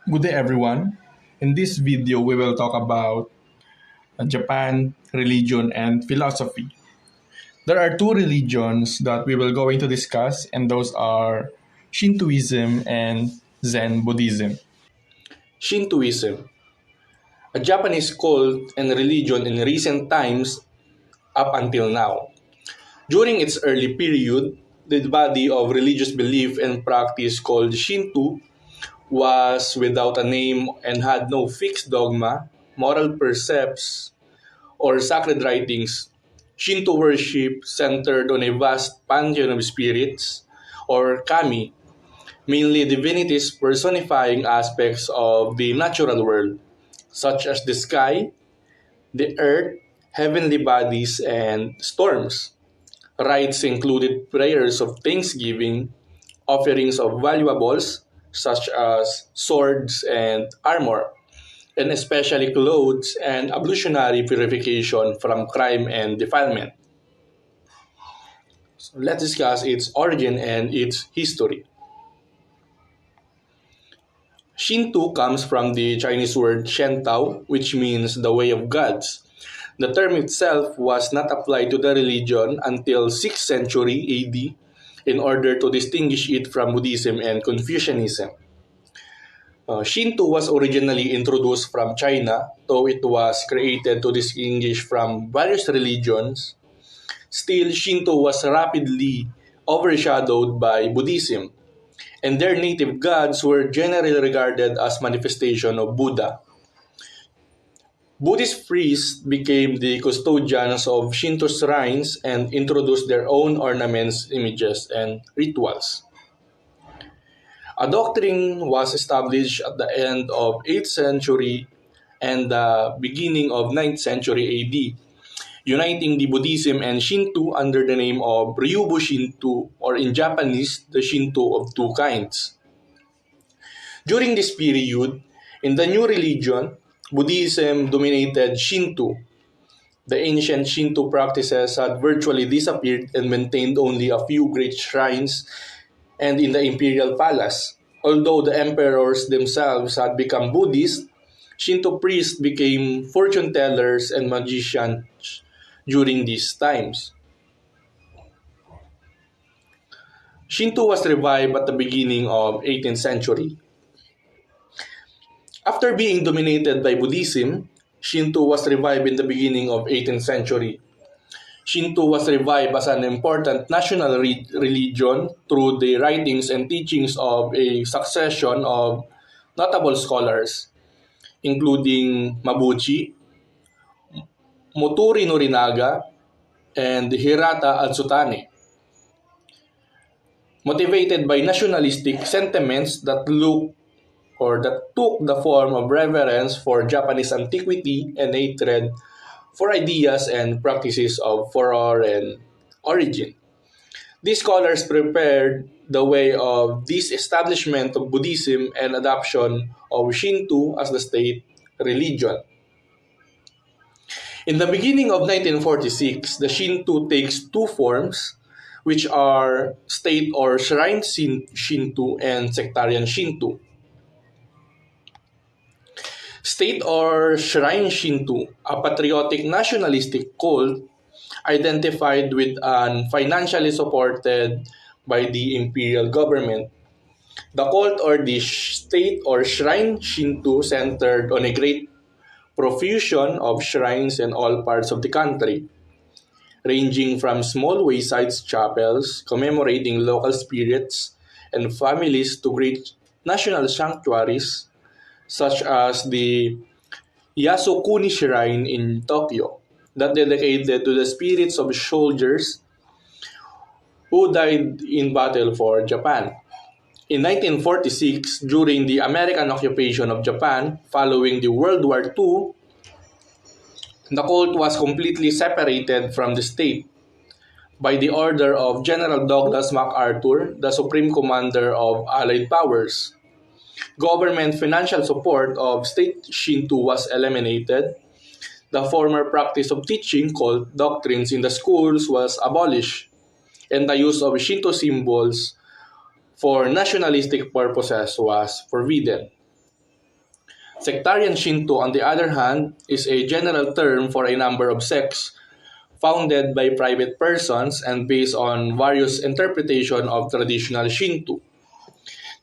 Good day, everyone. In this video, we will talk about Japan, religion, and philosophy. There are two religions that we will going to discuss, and those are Shintoism and Zen Buddhism. Shintoism, a Japanese cult and religion in recent times up until now. During its early period, the body of religious belief and practice called Shinto was without a name and had no fixed dogma, moral precepts, or sacred writings. Shinto worship centered on a vast pantheon of spirits, or kami, mainly divinities personifying aspects of the natural world, such as the sky, the earth, heavenly bodies, and storms. Rites included prayers of thanksgiving, offerings of valuables such as swords and armor, and especially clothes and ablutionary purification from crime and defilement. So let's discuss its origin and its history. Shinto comes from the Chinese word Shentao, which means the way of gods. The term itself was not applied to the religion until 6th century AD in order to distinguish it from Buddhism and Confucianism. Shinto was originally introduced from China, though it was created to distinguish from various religions. Still, Shinto was rapidly overshadowed by Buddhism, and their native gods were generally regarded as manifestation of Buddha. Buddhist priests became the custodians of Shinto shrines and introduced their own ornaments, images, and rituals. A doctrine was established at the end of 8th century and the beginning of 9th century AD, uniting the Buddhism and Shinto under the name of Ryubu Shinto, or in Japanese, the Shinto of two kinds. During this period, in the new religion, Buddhism dominated Shinto. The ancient Shinto practices had virtually disappeared and maintained only a few great shrines and in the imperial palace. Although the emperors themselves had become Buddhist, Shinto priests became fortune tellers and magicians during these times. Shinto was revived at the beginning of 18th century. After being dominated by Buddhism, Shinto was revived in the beginning of 18th century. Shinto was revived as an important national religion through the writings and teachings of a succession of notable scholars, including Mabuchi, Moturi Norinaga, and Hirata Atsutane. Motivated by nationalistic sentiments that took the form of reverence for Japanese antiquity and hatred for ideas and practices of foreign origin. These scholars prepared the way of this establishment of Buddhism and adoption of Shinto as the state religion. In the beginning of 1946, the Shinto takes two forms, which are state or shrine Shinto and sectarian Shinto. State or shrine Shinto, a patriotic nationalistic cult identified with and financially supported by the imperial government. The cult or the state or shrine Shinto centered on a great profusion of shrines in all parts of the country, ranging from small wayside chapels commemorating local spirits and families to great national sanctuaries such as the Yasukuni Shrine in Tokyo, that dedicated to the spirits of soldiers who died in battle for Japan. In 1946, during the American occupation of Japan following the World War II, the cult was completely separated from the state by the order of General Douglas MacArthur, the Supreme Commander of Allied Powers. Government financial support of state Shinto was eliminated. The former practice of teaching cult doctrines in the schools was abolished, and the use of Shinto symbols for nationalistic purposes was forbidden. Sectarian Shinto, on the other hand, is a general term for a number of sects founded by private persons and based on various interpretations of traditional Shinto.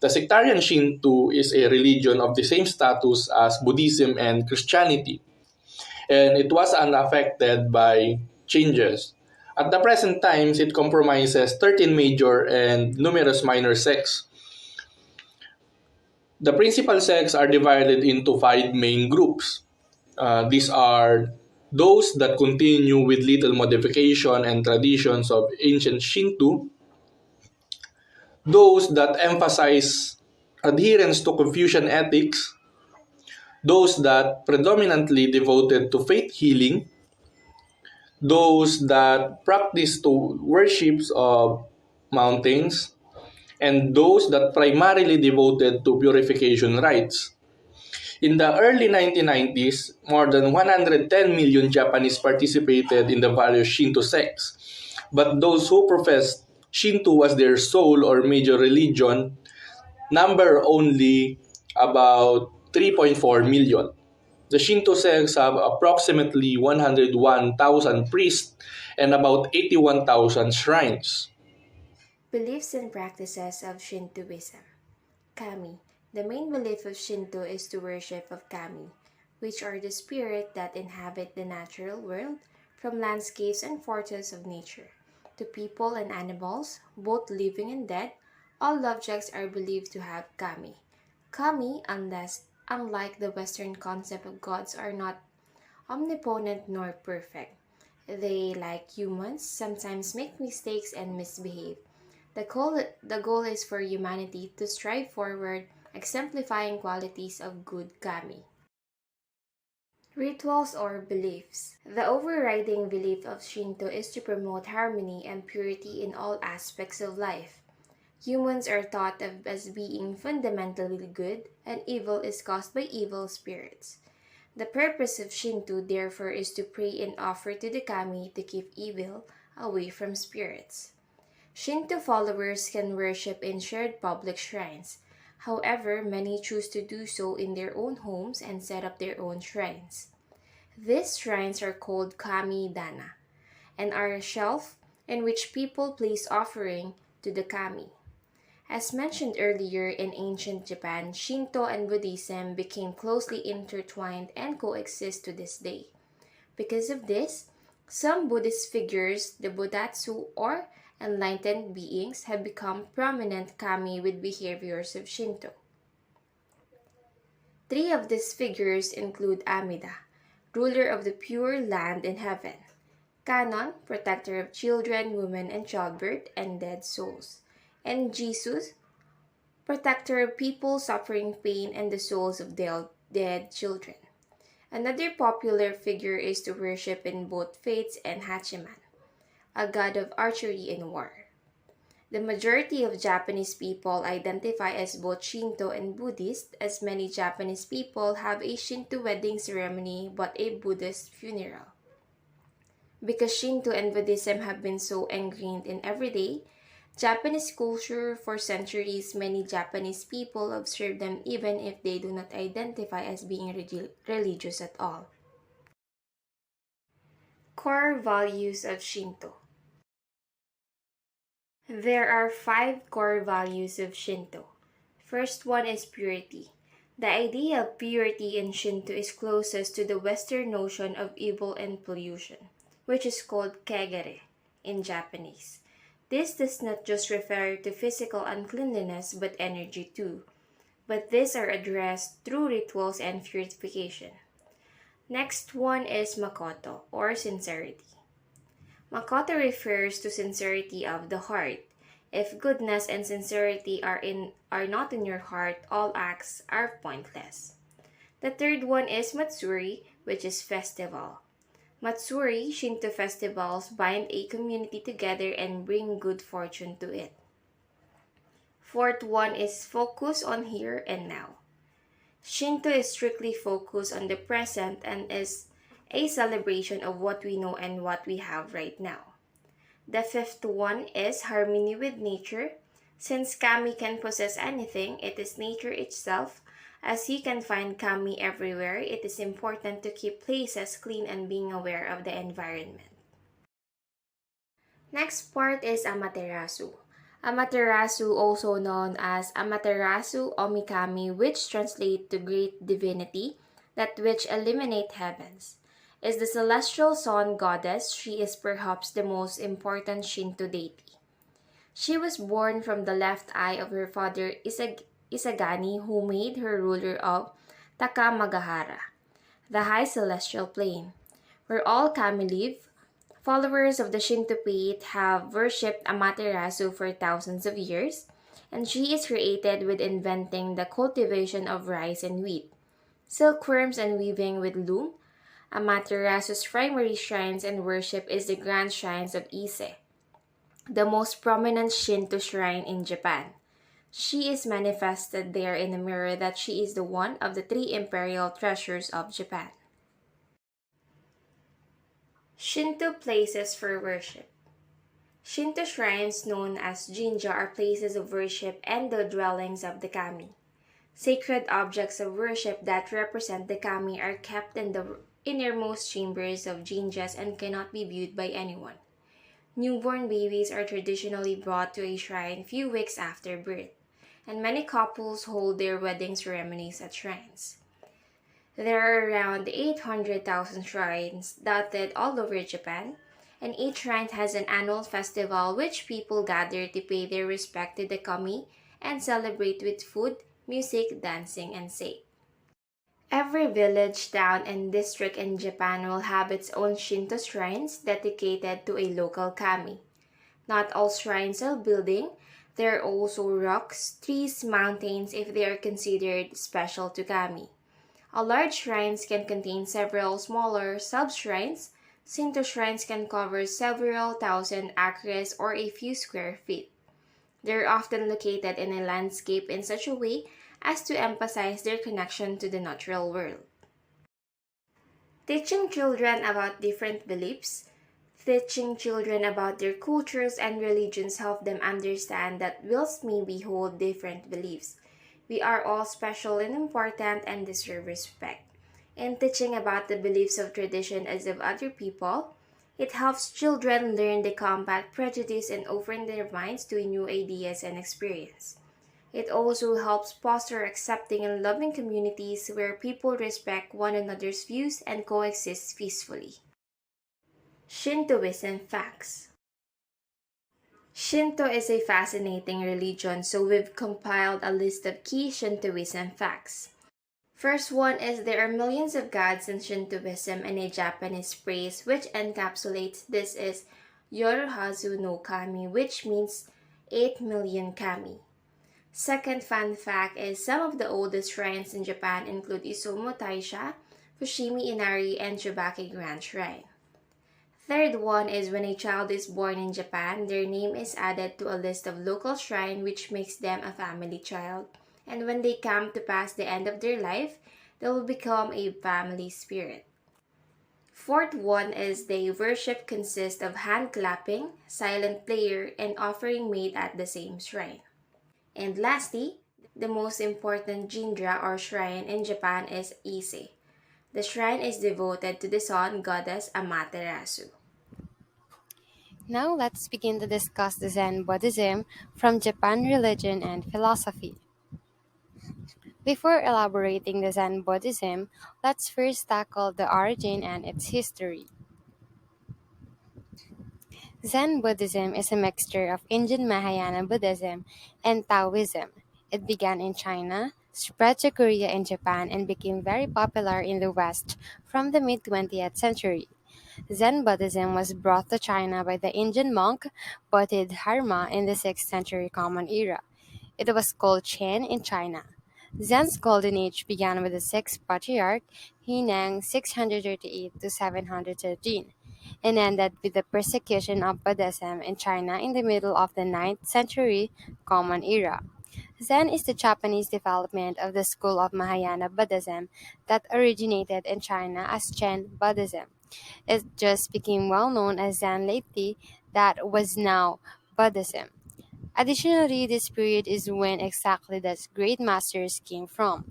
The sectarian Shinto is a religion of the same status as Buddhism and Christianity, and it was unaffected by changes. At the present times, it comprises 13 major and numerous minor sects. The principal sects are divided into five main groups. These are those that continue with little modification and traditions of ancient Shinto, those that emphasize adherence to Confucian ethics, those that predominantly devoted to faith healing, those that practice to worships of mountains, and those that primarily devoted to purification rites. In the early 1990s, more than 110 million Japanese participated in the various Shinto sects. But those who professed Shinto as their sole or major religion number only about 3.4 million. The Shinto sects have approximately 101,000 priests and about 81,000 shrines. Beliefs and practices of Shintoism. Kami. The main belief of Shinto is the worship of Kami, which are the spirits that inhabit the natural world, from landscapes and forces of nature to people and animals, both living and dead. All objects are believed to have Kami. Kami, unlike the Western concept of gods, are not omnipotent nor perfect. They, like humans, sometimes make mistakes and misbehave. The goal is for humanity to strive forward, exemplifying qualities of good kami. Rituals or beliefs. The overriding belief of Shinto is to promote harmony and purity in all aspects of life. Humans are thought of as being fundamentally good, and evil is caused by evil spirits. The purpose of Shinto, therefore, is to pray and offer to the kami to keep evil away from spirits. Shinto followers can worship in shared public shrines. However, many choose to do so in their own homes and set up their own shrines. These shrines are called kami dana and are a shelf in which people place offering to the kami. As mentioned earlier, in ancient Japan, Shinto and Buddhism became closely intertwined and coexist to this day. Because of this, some Buddhist figures, the Buddhatsu or enlightened beings, have become prominent kami with behaviors of Shinto. Three of these figures include Amida, ruler of the pure land in heaven; Kanon, protector of children, women, and childbirth, and dead souls; and Jesus, protector of people suffering pain and the souls of dead children. Another popular figure is to worship in both faiths and Hachiman, a god of archery and war. The majority of Japanese people identify as both Shinto and Buddhist, as many Japanese people have a Shinto wedding ceremony but a Buddhist funeral. Because Shinto and Buddhism have been so ingrained in everyday Japanese culture for centuries, many Japanese people observe them even if they do not identify as being religious at all. Core values of Shinto. There are 5 core values of Shinto. First one is purity. The idea of purity in Shinto is closest to the Western notion of evil and pollution, which is called kegare in Japanese. This does not just refer to physical uncleanliness but energy too, but these are addressed through rituals and purification. Next one is makoto, or sincerity. Makoto refers to sincerity of the heart. If goodness and sincerity are not in your heart, all acts are pointless. The third one is matsuri, which is festival. Matsuri, Shinto festivals bind a community together and bring good fortune to it. Fourth one is focus on here and now. Shinto is strictly focused on the present and is a celebration of what we know and what we have right now. The fifth one is harmony with nature. Since kami can possess anything, it is nature itself, As you can find kami everywhere, it is important to keep places clean and being aware of the environment. Next part is Amaterasu. Amaterasu, also known as Amaterasu Omikami, which translates to Great Divinity, that which eliminate heavens, is the celestial sun goddess. She is perhaps the most important Shinto deity. She was born from the left eye of her father Isagani, who made her ruler of Takamagahara, the high celestial plane, where all kami live. Followers of the Shinto faith have worshipped Amaterasu for thousands of years, and she is created with inventing the cultivation of rice and wheat, silkworms and weaving with loom. Amaterasu's primary shrines and worship is the grand shrines of Ise, the most prominent Shinto shrine in Japan. She is manifested there in a mirror that she is the one of the three imperial treasures of Japan. Shinto places for worship. Shinto shrines known as jinja are places of worship and the dwellings of the kami. Sacred objects of worship that represent the kami are kept in the innermost chambers of jinjas and cannot be viewed by anyone. Newborn babies are traditionally brought to a shrine few weeks after birth, and many couples hold their wedding ceremonies at shrines. There are around 800,000 shrines dotted all over Japan, and each shrine has an annual festival which people gather to pay their respect to the kami and celebrate with food, music, dancing, and sake. Every village, town, and district in Japan will have its own Shinto shrines dedicated to a local kami. Not all shrines are building. There are also rocks, trees, mountains if they are considered special to kami. A large shrines can contain several smaller sub-shrines. Shinto shrines can cover several thousand acres or a few square feet. They're often located in a landscape in such a way as to emphasize their connection to the natural world. Teaching children about different beliefs. Teaching children about their cultures and religions help them understand that whilst we hold different beliefs, we are all special and important and deserve respect. In teaching about the beliefs of tradition as of other people, it helps children learn to combat prejudice and open their minds to new ideas and experience. It also helps foster accepting and loving communities where people respect one another's views and coexist peacefully. Shintoism facts. Shinto is a fascinating religion, so we've compiled a list of key Shintoism facts. First one is there are millions of gods in Shintoism, and a Japanese phrase which encapsulates this is Yorohazu no Kami, which means 8 million kami. Second fun fact is some of the oldest shrines in Japan include Izumo Taisha, Fushimi Inari, and Chibake Grand Shrine. Third one is when a child is born in Japan, their name is added to a list of local shrine which makes them a family child. And when they come to pass the end of their life, they will become a family spirit. Fourth one is the worship consists of hand clapping, silent prayer, and offering made at the same shrine. And lastly, the most important jinja or shrine in Japan is Ise. The shrine is devoted to the sun goddess Amaterasu. Now let's begin to discuss the Zen Buddhism from Japan religion and philosophy. Before elaborating the Zen Buddhism, let's first tackle the origin and its history. Zen Buddhism is a mixture of Indian Mahayana Buddhism and Taoism. It began in China, spread to Korea and Japan, and became very popular in the West from the mid 20th century. Zen Buddhism was brought to China by the Indian monk Bodhidharma in the 6th century Common Era. It was called Chen in China. Zen's golden age began with the sixth patriarch, Huineng 638 to 713, and ended with the persecution of Buddhism in China in the middle of the 9th century Common Era. Zen is the Japanese development of the school of Mahayana Buddhism that originated in China as Chen Buddhism. It just became well known as Zen lately, that was now Buddhism. Additionally, this period is when exactly the great masters came from.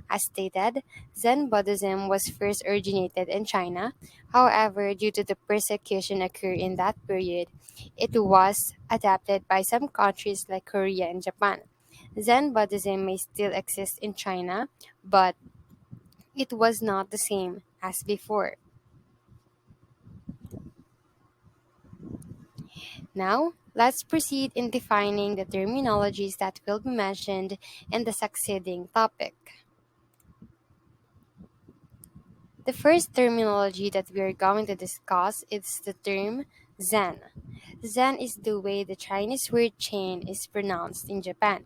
As stated, Zen Buddhism was first originated in China. However, due to the persecution occurred in that period, it was adapted by some countries like Korea and Japan. Zen Buddhism may still exist in China, but it was not the same as before. Now, let's proceed in defining the terminologies that will be mentioned in the succeeding topic. The first terminology that we are going to discuss is the term Zen. Zen is the way the Chinese word Chen is pronounced in Japan.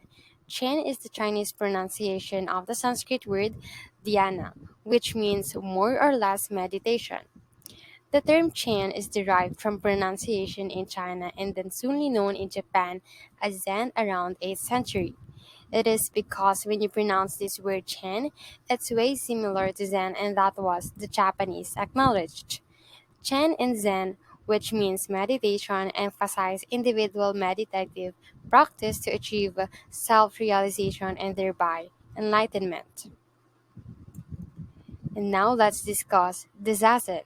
Chen is the Chinese pronunciation of the Sanskrit word dhyana, which means more or less meditation. The term Chen is derived from pronunciation in China and then soonly known in Japan as Zen around 8th century. It is because when you pronounce this word Chen, it's way similar to Zen and that was the Japanese acknowledged. Chen and Zen, which means meditation, emphasize individual meditative practice to achieve self-realization and thereby enlightenment. And now let's discuss the Zazen.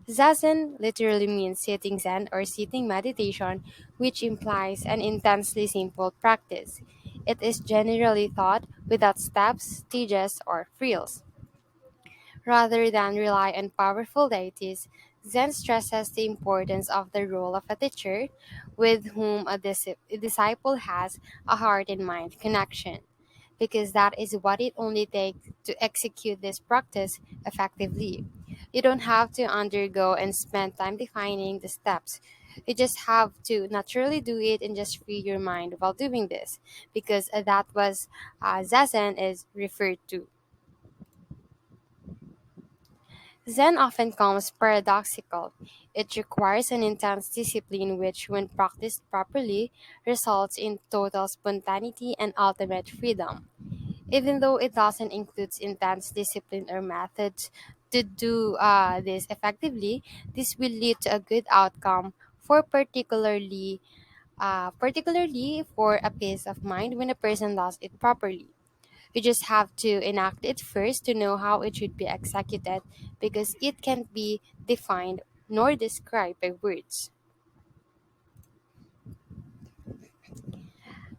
Zazen literally means sitting Zen or sitting meditation, which implies an intensely simple practice. It is generally taught without steps, stages, or frills. Rather than rely on powerful deities, Zen stresses the importance of the role of a teacher with whom a disciple has a heart and mind connection, because that is what it only takes to execute this practice effectively. You don't have to undergo and spend time defining the steps. You just have to naturally do it and just free your mind while doing this, because that was Zazen is referred to. Zen often comes paradoxical. It requires an intense discipline which, when practiced properly, results in total spontaneity and ultimate freedom. Even though it doesn't include intense discipline or methods to do this effectively, this will lead to a good outcome for particularly for a peace of mind when a person does it properly. You just have to enact it first to know how it should be executed because it can't be defined nor described by words.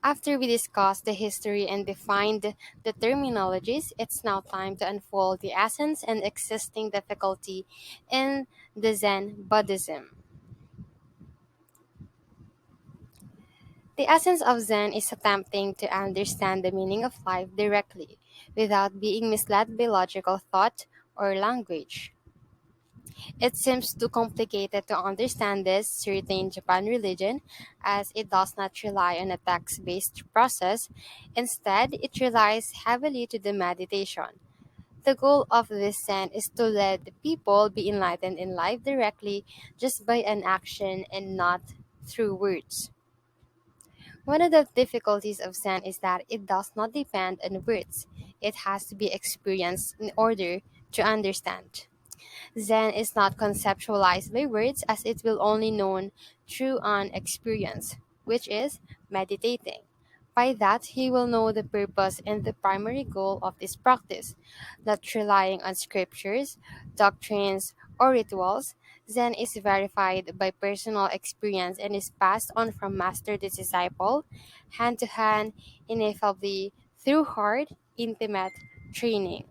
After we discussed the history and defined the terminologies, it's now time to unfold the essence and existing difficulty in the Zen Buddhism. The essence of Zen is attempting to understand the meaning of life directly without being misled by logical thought or language. It seems too complicated to understand this certain Japan religion as it does not rely on a text based process. Instead, it relies heavily to the meditation. The goal of this Zen is to let the people be enlightened in life directly just by an action and not through words. One of the difficulties of Zen is that it does not depend on words. It has to be experienced in order to understand. Zen is not conceptualized by words as it will only known through an experience, which is meditating. By that, he will know the purpose and the primary goal of this practice, not relying on scriptures, doctrines, or rituals. Zen is verified by personal experience and is passed on from master to disciple, hand to hand, ineffably through hard, intimate training.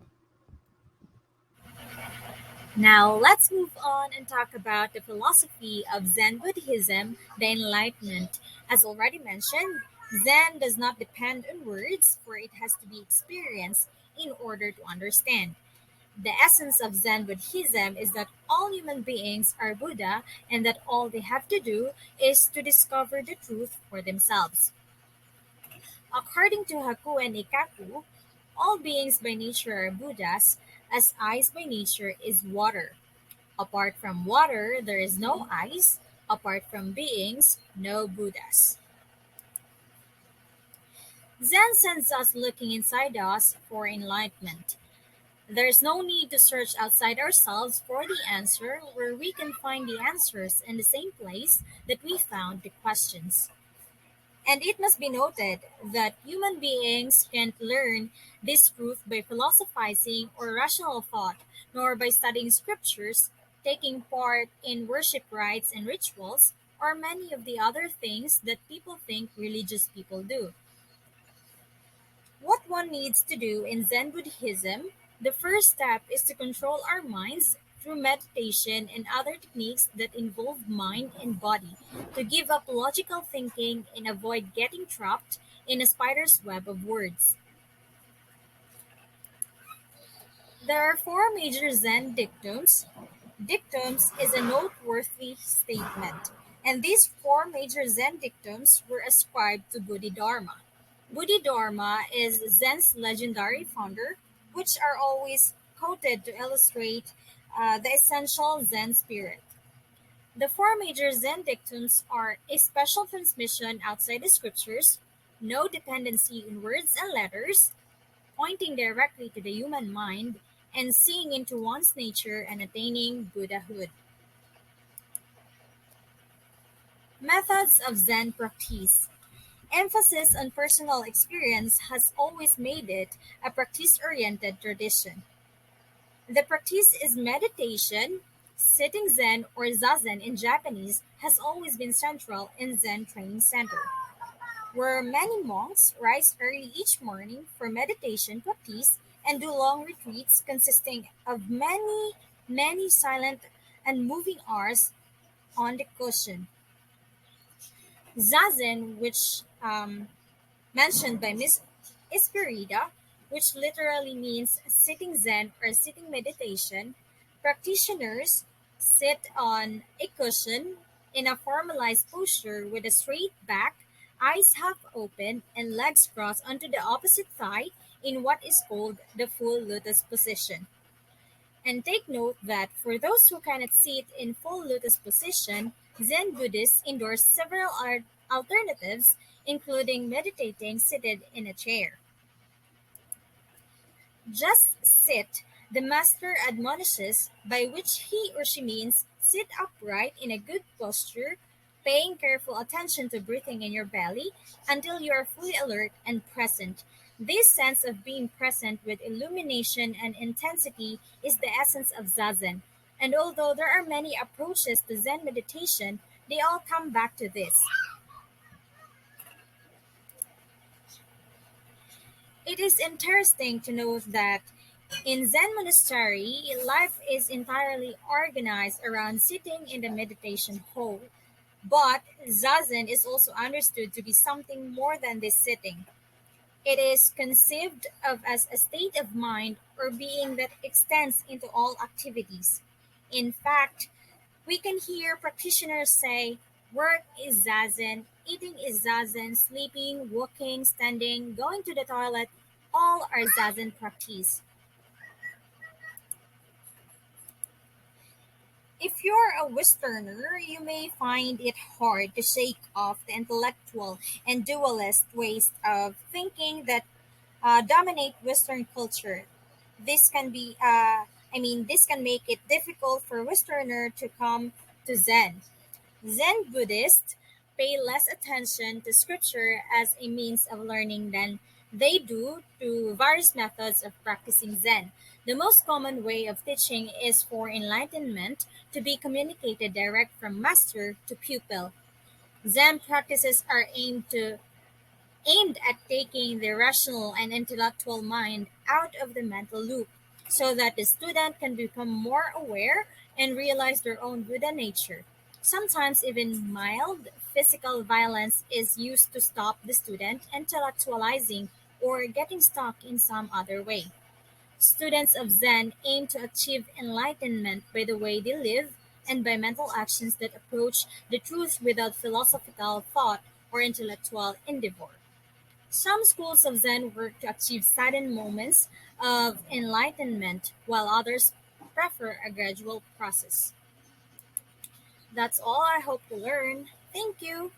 Now, let's move on and talk about the philosophy of Zen Buddhism, the Enlightenment. As already mentioned, Zen does not depend on words, for it has to be experienced in order to understand. The essence of Zen Buddhism is that all human beings are Buddha and that all they have to do is to discover the truth for themselves. According to Haku and Ikaku, all beings by nature are Buddhas, as ice by nature is water. Apart from water, there is no ice. Apart from beings, no Buddhas. Zen sends us looking inside us for enlightenment. There is no need to search outside ourselves for the answer, where we can find the answers in the same place that we found the questions. And it must be noted that human beings can't learn this truth by philosophizing or rational thought, nor by studying scriptures, taking part in worship rites and rituals, or many of the other things that people think religious people do. What one needs to do in Zen Buddhism, the first step is to control our minds through meditation and other techniques that involve mind and body, to give up logical thinking and avoid getting trapped in a spider's web of words. There are four major Zen dictums. Dictums is a noteworthy statement, and these four major Zen dictums were ascribed to Bodhidharma. Bodhidharma is Zen's legendary founder, which are always quoted to illustrate the essential Zen spirit. The four major Zen dictums are a special transmission outside the scriptures, no dependency in words and letters, pointing directly to the human mind, and seeing into one's nature and attaining Buddhahood. Methods of Zen practice. Emphasis on personal experience has always made it a practice-oriented tradition. The practice is meditation. Sitting Zen or Zazen in Japanese has always been central in Zen training center, where many monks rise early each morning for meditation practice and do long retreats consisting of many silent and moving hours on the cushion. Zazen, which mentioned by Miss Espirida, which literally means sitting Zen or sitting meditation, practitioners sit on a cushion in a formalized posture with a straight back, eyes half open, and legs crossed onto the opposite thigh in what is called the full lotus position. And take note that for those who cannot sit in full lotus position, Zen Buddhists endorse several alternatives, including meditating seated in a chair. Just sit, the master admonishes, by which he or she means sit upright in a good posture, paying careful attention to breathing in your belly until you are fully alert and present. This sense of being present with illumination and intensity is the essence of Zazen. And although there are many approaches to Zen meditation, they all come back to this. It is interesting to note that in Zen monastery, life is entirely organized around sitting in the meditation hall. But Zazen is also understood to be something more than this sitting. It is conceived of as a state of mind or being that extends into all activities. In fact, we can hear practitioners say, work is Zazen, eating is Zazen, sleeping, walking, standing, going to the toilet, all are Zazen practice. If you're a Westerner, you may find it hard to shake off the intellectual and dualist ways of thinking that dominate Western culture. This can make it difficult for Westerner to come to Zen. Zen Buddhists pay less attention to scripture as a means of learning than they do to various methods of practicing Zen. The most common way of teaching is for enlightenment to be communicated direct from master to pupil. Zen practices are aimed at taking the rational and intellectual mind out of the mental loop so that the student can become more aware and realize their own Buddha nature. Sometimes even mild physical violence is used to stop the student intellectualizing or getting stuck in some other way. Students of Zen aim to achieve enlightenment by the way they live and by mental actions that approach the truth without philosophical thought or intellectual endeavor. Some schools of Zen work to achieve sudden moments of enlightenment, while others prefer a gradual process. That's all I hope to learn. Thank you.